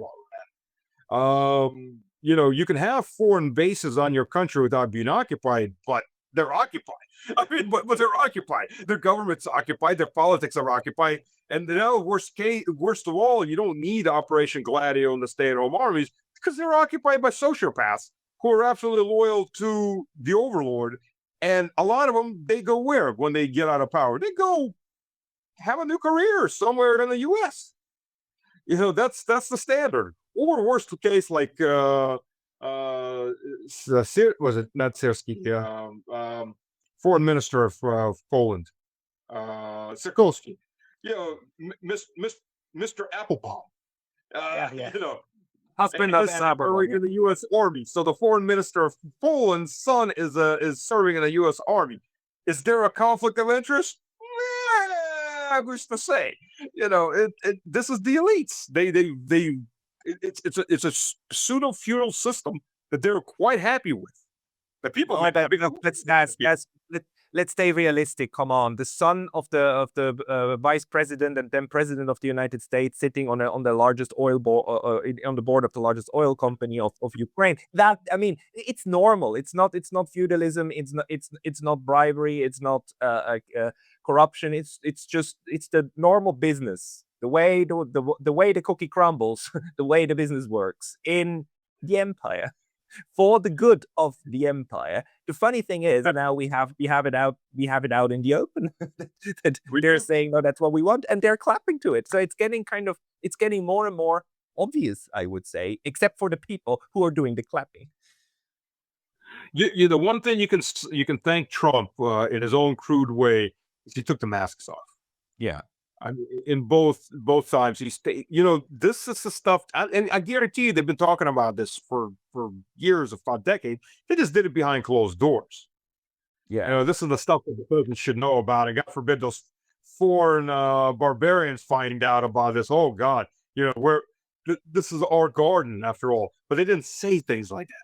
You can have foreign bases on your country without being occupied, but they're occupied. I mean, but they're occupied. Their government's occupied. Their politics are occupied. And worst of all, you don't need Operation Gladio and the stay-at-home armies because they're occupied by sociopaths who are absolutely loyal to the overlord. And a lot of them, they go where when they get out of power? They go have a new career somewhere in the U.S. That's the standard. Or worst case, like was it not Sierski, foreign minister of Poland, Sikorski, Mr. Applebaum, husband of serving in the U.S. Army. So the foreign minister of Poland's son is serving in the U.S. Army. Is there a conflict of interest? I wish to say, this is the elites. It's a pseudo feudal system that they're quite happy with. The people. Let's stay realistic. Come on, the son of the vice president and then president of the United States, sitting on the largest oil on the board of the largest oil company of Ukraine. That, I mean, it's normal. It's not feudalism. It's not bribery. It's not corruption. It's the normal business. The way the cookie crumbles, the way the business works in the empire, for the good of the empire. The funny thing is, now we have it out in the open. that they're saying, no, that's what we want, and they're clapping to it. So it's getting more and more obvious, I would say, except for the people who are doing the clapping. The one thing you can thank Trump in his own crude way is he took the masks off. Yeah. I mean, in both times, this is the stuff, and I guarantee you they've been talking about this for years, if not decades. They just did it behind closed doors. Yeah, this is the stuff that the president should know about, and God forbid those foreign barbarians finding out about this. Oh God, this is our garden after all. But they didn't say things like that.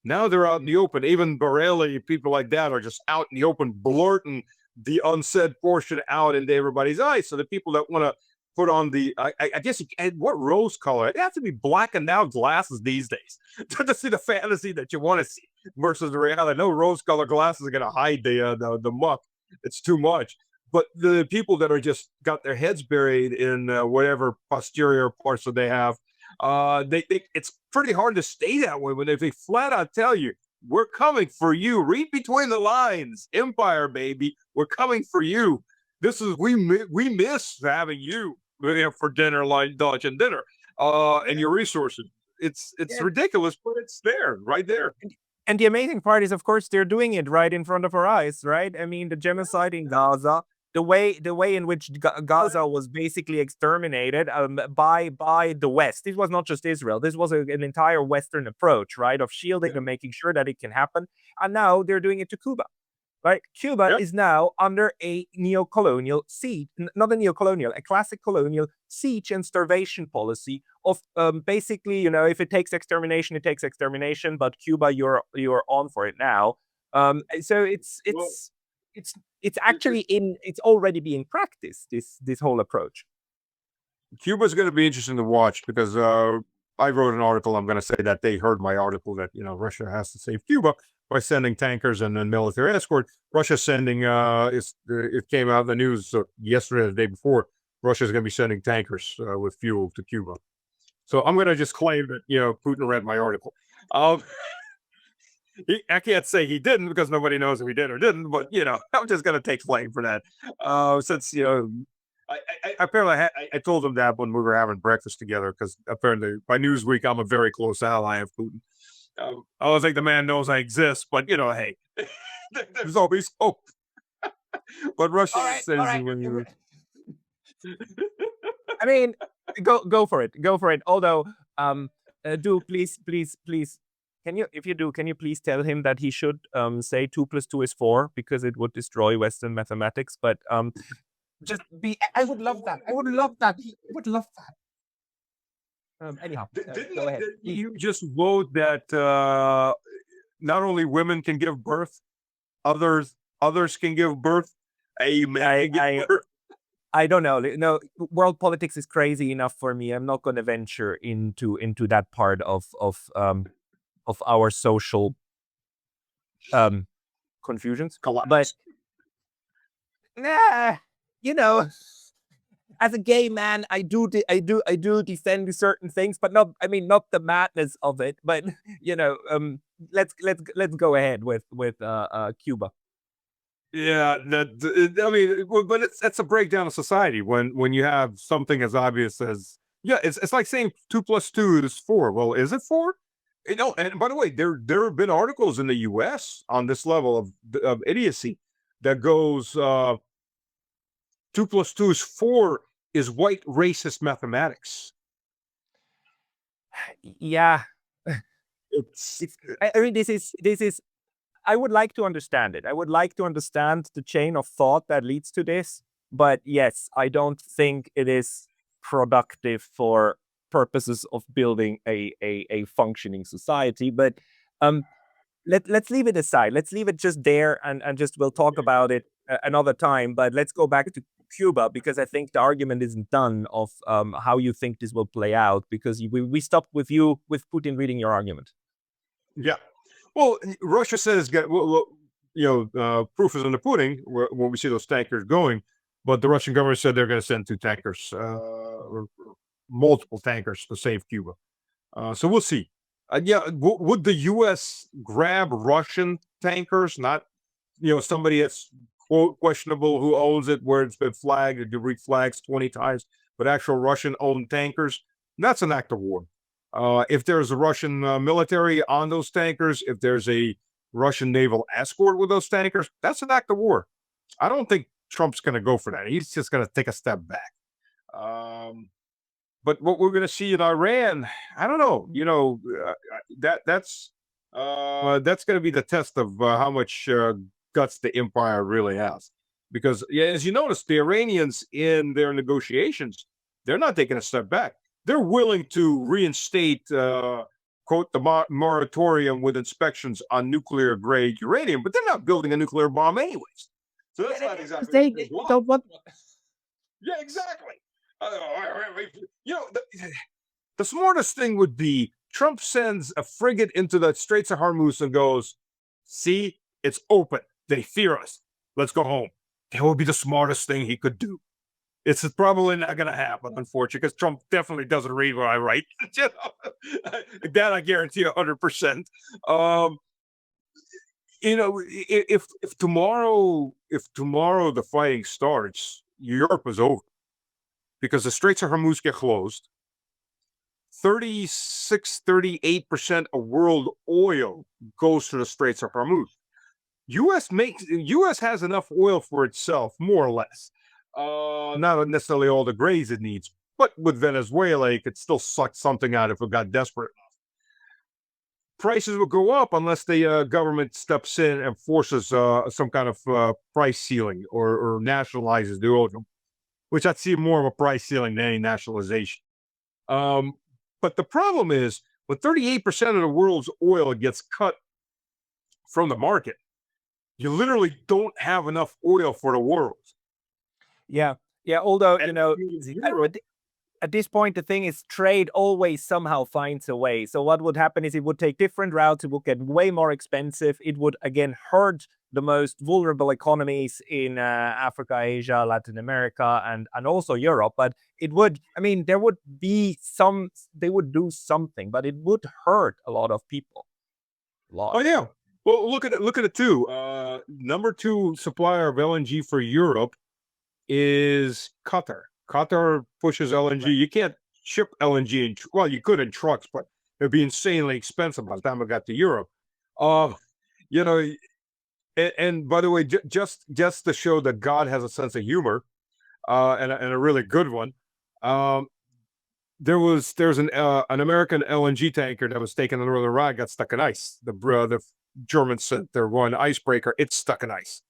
Now they're out in the open. Even Borelli, people like that, are just out in the open, blurting the unsaid portion out into everybody's eyes. So the people that want to put on I guess, what rose color? It has to be blackened out glasses these days to see the fantasy that you want to see versus the reality. No rose color glasses are going to hide the muck. It's too much. But the people that are just got their heads buried in whatever posterior parts that they have, it's pretty hard to stay that way when they flat out tell you, we're coming for you. Read between the lines. Empire, baby. We're coming for you. This is, we miss having you for dinner, lunch, and dinner, and your resources. it's Yeah. ridiculous, but it's there, right there. And the amazing part is, of course, they're doing it right in front of our eyes, right? I mean, the genocide in Gaza, the way in which Gaza was basically exterminated by the West. This was not just Israel. This was an entire Western approach, right, of shielding and making sure that it can happen. And now they're doing it to Cuba. Right, Cuba Yep. is now under a neo-colonial siege, not a neo-colonial, a classic colonial siege and starvation policy of basically, if it takes extermination, it takes extermination. But Cuba, you're on for it now. So Well, it's actually it's already being practiced. This whole approach. Cuba's going to be interesting to watch because I wrote an article. I'm going to say that they heard my article that Russia has to save Cuba by sending tankers and then military escort. Russia's sending it came out in the news yesterday, the day before. Russia's going to be sending tankers with fuel to Cuba. So I'm going to just claim that Putin read my article. I can't say he didn't because nobody knows if he did or didn't. But I'm just going to take blame for that. Since apparently I told him that when we were having breakfast together because apparently by Newsweek I'm a very close ally of Putin. I don't think the man knows I exist, but hey, there's always hope. But Russia says when you. I mean, go for it, go for it. Although, do please, can you please tell him that he should say 2 + 2 is 4 because it would destroy Western mathematics. But just be. I would love that. I would love that. I would love that. Anyhow, go ahead. Didn't you just vote that not only women can give birth, others can give birth? I don't know. No, world politics is crazy enough for me. I'm not going to venture into that part of our social confusions. But as a gay man, I do defend certain things, but not the madness of it. But let's go ahead with Cuba. Yeah, but that's a breakdown of society when you have something as obvious as it's like saying 2 + 2 is 4. Well, is it 4? And by the way, there have been articles in the U.S. on this level of idiocy that goes 2 + 2 is 4 is white racist mathematics. Yeah, It's I mean, this is. I would like to understand it. I would like to understand the chain of thought that leads to this. But yes, I don't think it is productive for purposes of building a functioning society. But let's leave it aside. Let's leave it just there and just we'll talk about it another time. But let's go back to Cuba because I think the argument isn't done of how you think this will play out because we stopped with Putin reading your argument. Yeah. Well, Russia says, proof is in the pudding when we see those tankers going. But the Russian government said they're going to send 2 tankers, or multiple tankers to save Cuba. So we'll see. Would the U.S. grab Russian tankers, not somebody that's quote questionable who owns it, where it's been flagged or reflagged 20 times, but actual Russian-owned tankers? That's an act of war. If there's a Russian military on those tankers, if there's a Russian naval escort with those tankers, that's an act of war. I don't think Trump's going to go for that. He's just going to take a step back. But what we're going to see in Iran, I don't know. That's going to be the test of how much guts the empire really has. Because as you notice, the Iranians in their negotiations, they're not taking a step back. They're willing to reinstate, quote, the moratorium with inspections on nuclear grade uranium, but they're not building a nuclear bomb anyways. So that's not exactly. Yeah, exactly. The smartest thing would be Trump sends a frigate into the Straits of Hormuz and goes, "See, it's open. They fear us. Let's go home." That would be the smartest thing he could do. It's probably not going to happen, unfortunately, because Trump definitely doesn't read what I write. That I guarantee 100%. If tomorrow the fighting starts, Europe is over because the Straits of Hormuz get closed. 38% of world oil goes to the Straits of Hormuz. U.S. has enough oil for itself, more or less. Not necessarily all the grains it needs, but with Venezuela, it could still suck something out if it got desperate. Prices will go up unless the government steps in and forces some kind of price ceiling or nationalizes the oil, which I'd see more of a price ceiling than any nationalization. But the problem is when 38% of the world's oil gets cut from the market, you literally don't have enough oil for the world. Yeah. Although, And at this point, the thing is trade always somehow finds a way. So what would happen is it would take different routes. It would get way more expensive. It would, again, hurt the most vulnerable economies in Africa, Asia, Latin America, and also Europe. But it would, there would be they would do something, but it would hurt a lot of people. Oh, yeah. Well, look at it too. Number 2 supplier of LNG for Europe is Qatar. Qatar pushes LNG. Right. You can't ship LNG well, you could in trucks, but it'd be insanely expensive by the time it got to Europe. And by the way, just to show that God has a sense of humor, and a really good one. There's an American LNG tanker that was taken on the Northern Ride, got stuck in ice. The Germans sent their one icebreaker. It's stuck in ice.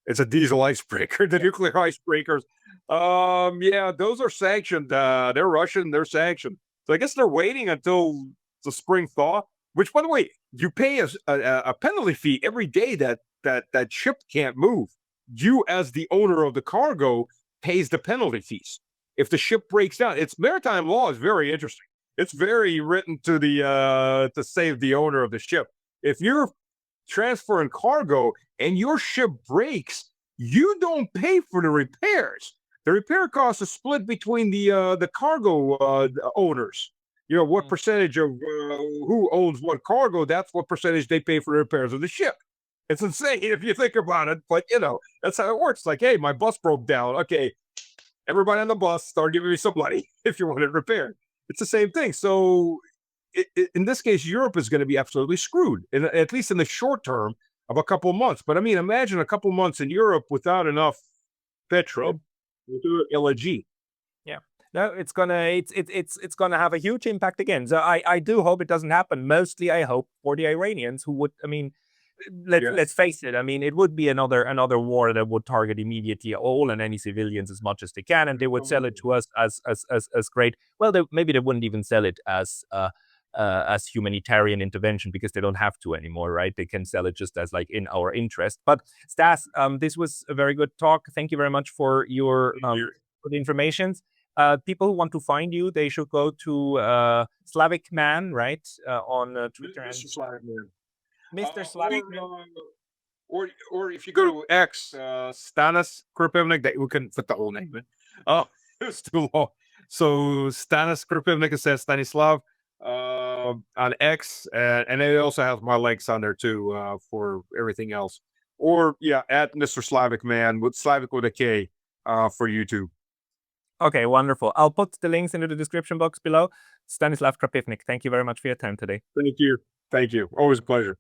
It's a diesel icebreaker. The nuclear icebreakers. Yeah, those are sanctioned. They're Russian. They're sanctioned. So I guess they're waiting until the spring thaw. Which, by the way, you pay a penalty fee every day that ship can't move. You, as the owner of the cargo, pays the penalty fees. If the ship breaks down, its maritime law is very interesting. It's very written to the to save the owner of the ship. If you're transferring cargo and your ship breaks, you don't pay for the repairs. The repair cost is split between the cargo owners. What percentage of who owns what cargo, that's what percentage they pay for the repairs of the ship. It's insane if you think about it, but that's how it works. Like, hey, my bus broke down. Okay, everybody on the bus start giving me some money if you want it repaired. It's the same thing. So in this case, Europe is going to be absolutely screwed, at least in the short term of a couple of months. But imagine a couple of months in Europe without enough petrol, LNG. Yeah, no, it's gonna have a huge impact again. So I do hope it doesn't happen. Mostly, I hope for the Iranians who would. Let's face it. It would be another war that would target immediately all and any civilians as much as they can, and they would sell it to us as great. Well, maybe they wouldn't even sell it as humanitarian intervention because they don't have to anymore, right? They can sell it just as like in our interest. But Stas, this was a very good talk. Thank you very much for your for the information. People who want to find you, they should go to Slavic Man, right, on Twitter. Mr. Slavic Man. Mr. Slavic, or if you go to X, Stanislav Krapivnik, we couldn't fit the whole name in. Oh, it was too long. So Stanislav Krapivnik says Stanislav on X, and it also has my links on there too for everything else. Or at Mr. Slavic Man with Slavic with a K for YouTube. Okay, wonderful. I'll put the links into the description box below. Stanislav Krapivnik, thank you very much for your time today. Thank you. Always a pleasure.